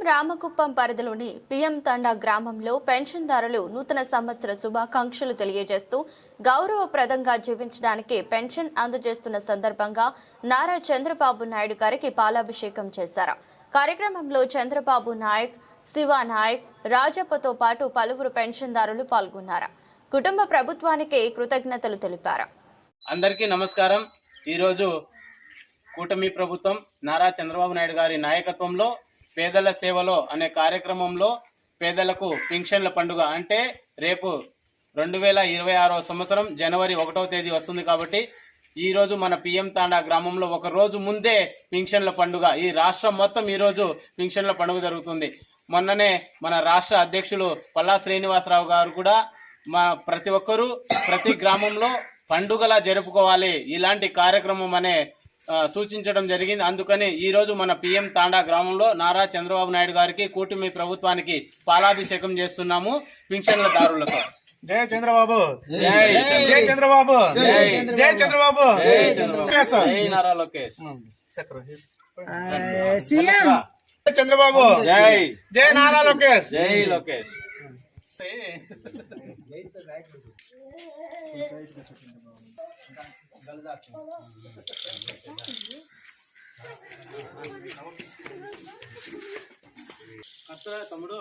రామకుప్పం పరిధిలోని పిఎం తండా గ్రామంలో పెన్షన్దారులు నూతన సంవత్సర శుభాకాంక్షలు తెలియజేస్తూ గౌరవప్రదంగా జీవించడానికి పెన్షన్ అందజేస్తున్న సందర్భంగా నారా చంద్రబాబు నాయుడు గారికి పాలాభిషేకం చేశారు. కార్యక్రమంలో చంద్రబాబు నాయక్, శివ నాయక్, రాజప్పతో పాటు పలువురు పెన్షన్దారులు పాల్గొన్నారు. కుటుంబ ప్రభుత్వానికి కృతజ్ఞతలు తెలిపారు. అందరికీ నమస్కారం. ఈరోజు కూటమి ప్రభుత్వం నారా చంద్రబాబు నాయుడు గారి నాయకత్వంలో పేదల సేవలో అనే కార్యక్రమంలో పేదలకు పింఛన్ల పండుగ అంటే రేపు 2026వ సంవత్సరం జనవరి 1వ తేదీ వస్తుంది. కాబట్టి ఈ రోజు మన పిఎం తాండా గ్రామంలో ఒక రోజు ముందే పింఛన్ల పండుగ, ఈ రాష్ట్రం మొత్తం ఈ రోజు పింఛన్ల పండుగ జరుగుతుంది. మొన్ననే మన రాష్ట్ర అధ్యక్షులు పల్లా శ్రీనివాసరావు గారు కూడా ప్రతి ఒక్కరూ ప్రతి గ్రామంలో పండుగలా జరుపుకోవాలి ఇలాంటి కార్యక్రమం అనే సూచించడం జరిగింది. అందుకని ఈ రోజు మన పిఎం తాండా గ్రామంలో నారా చంద్రబాబు నాయుడు గారికి కూటమి ప్రభుత్వానికి పాలాభిషేకం చేస్తున్నాము. పింఛన్ల దారులతో జై చంద్రబాబు, జై చంద్రబాబు, జై చంద్రబాబు, జై నారా లోకేష్, చంద్రబాబు, జై జై నారా లోకేష్, జై లోకేష్. తమ్ముడు